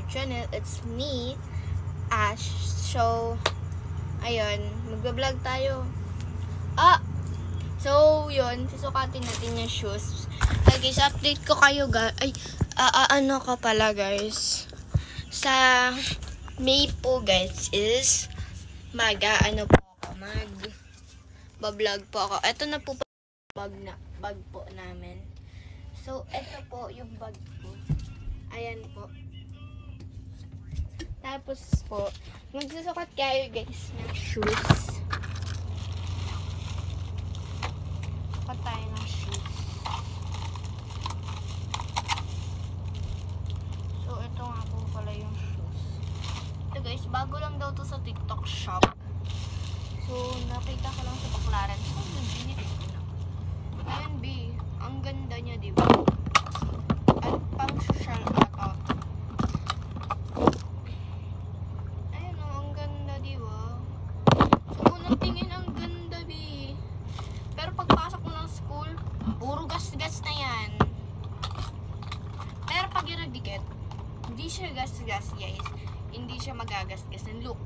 YouTube channel. It's me, Ash. So, ayun, magbablog tayo. So, yun, susukatin natin yung shoes. Ay, guys, update ko kayo, guys. Ay, ano ka pala, guys. Sa May po, guys, is mag-vlog po ako. Ito na po bag po namin. So, ito po yung bag ko. Ayan po. Tapos po, magsusukat kayo, guys, ng shoes. Sukat tayo ng shoes. So, ito nga po pala yung shoes. Ito, guys, bago lang daw to sa TikTok shop. So, nakita ko lang sa Baclaran. So, binili ko na. Ayan, B. Ang ganda niya, diba? At pang social ata. Ayan o, ang ganda, diba? So, unang tingin, ang ganda, B. Pero pagpasok mo ng school, puro gas-gas na yan. Pero pag yung nagdikit, hindi siya gas-gas, guys. Hindi siya magagasgas ng look.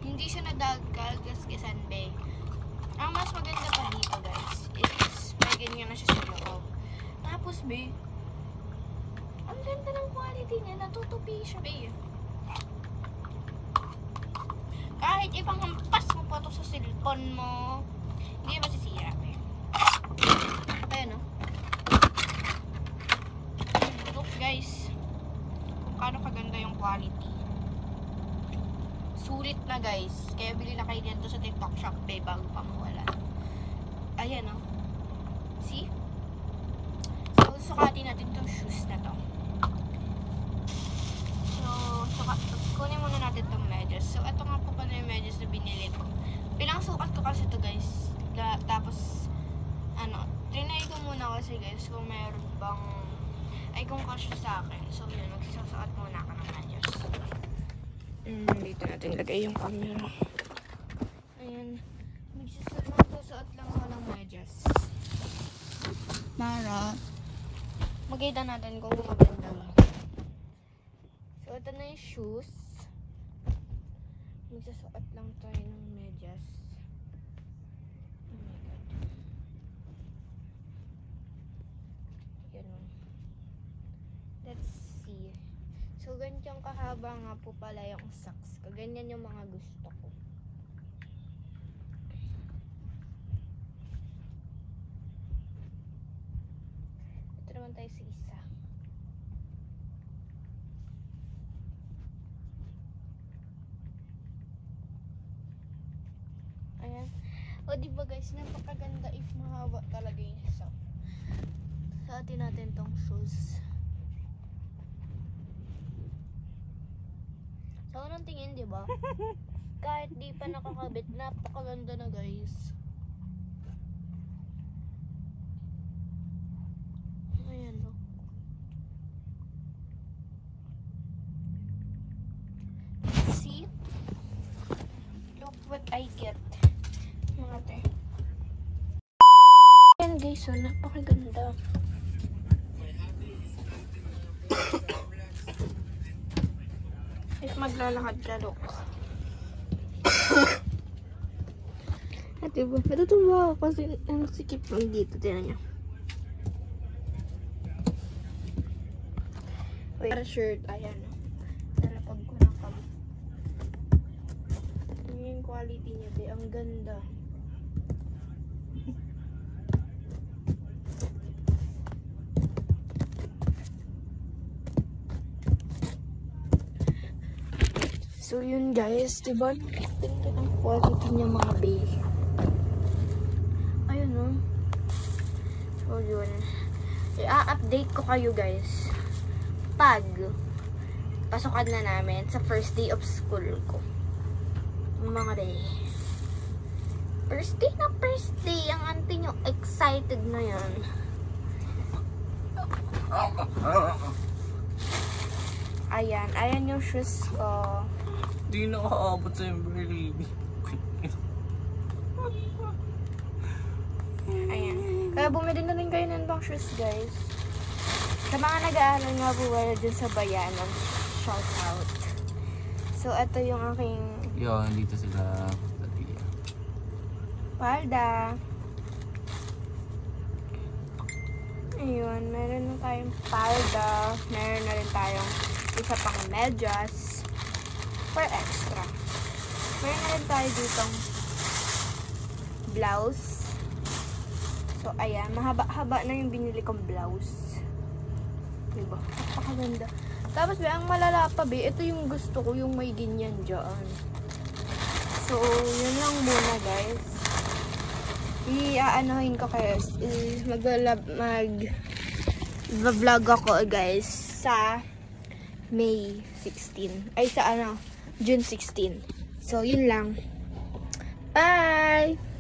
Hindi siya nadagasgasan, be. Ang mas maganda pa dito, guys, is may ganyan na siya sa loob. Tapos, be, ang ganda ng quality niya. Natutupi siya, be. Kahit ibang hampas mo pa ito sa cellphone mo, hindi masisira, be. Ayan, no? Look, guys. Kung paano kaganda yung quality. Sulit na, guys. Kaya bili na kayo dito sa TikTok shop, be, bago pa mawala. Ayan, no? See? So, sukatin natin itong shoes na to. So, kunin muna natin itong medyas. So, ito nga po pala yung medyas na binili ko. Pinangsukat ko kasi ito, guys. Tapos, trinay ko muna kasi, guys, kung meron bang, kung kasya sa akin. So, yun, magsasuot muna ako ng medyas. Dito natin lagay yung camera. Ayan. Magsusuot lang ako ng medyas. Para makita natin kung maganda ba. So, ito na yung shoes. Magsusuot lang tayo ng medyas. Oh my God. Ganun. Let's see. So, ganyan kahaba nga po pala yung socks ko. Ganyan yung mga gusto ko. Ito naman tayo sa isa. Ayan. O, diba guys, napakaganda if mahaba talaga yung sock. Sa atin natin tong shoes. So, unang tingin, di ba? Kahit di pa nakakabit, napakaganda na, guys. Ayan, no? See? Look what I get. Mga te. Ayan, guys, so, napakaganda. If maglalakad ka, look. At diba, natutuwa ako kasi ang sikip lang dito. Tinan nyo. Wait, para shirt. Ayan. Nalapag ko na kami. Yung quality niya, be. Ang ganda. So, yun guys, diba? Tingnan ang quality niya, mga bae. Ayun, no? So, yun. I-update ko kayo, guys. Pag pasukan na namin sa first day of school ko. Mga bae. First day na first day. Ang auntie nyo, excited na yan. Ayan. Ayan yung shoes ko. Hindi na nakaabot sa yung baby. Ayan. 'Ayan. Kaya bumili na rin kayo ng pang shoes, guys. Ayan, no? Ayan, guys. So, yun. I-update ko kayo, guys. Pag pasukan na namin sa first day of school ko. Mga day. First day na first day ang auntie nyo, excited na yan. Ayan. Ayan yung shoes ko. Di na nakaabot sa yung baby. Sa mga nag-aaral nga po wala dyan sa bayanan, shout out. So, ito yung aking Yun, dito sila. palda. Ayun, meron na tayong palda. Meron na rin tayong isa pang medyas for extra. Meron na rin tayo ditong blouse. So, ayan. Mahaba-haba na yung binili kong blouse. Diba? Napakaganda. Tapos, ang malala pa, ito yung gusto ko, yung may ganyan dyan. So, yun lang muna, guys. I-aanohin ko kayo. Mag-vlog ako, guys, sa May 16. Ay, sa June 16. So, yun lang. Bye!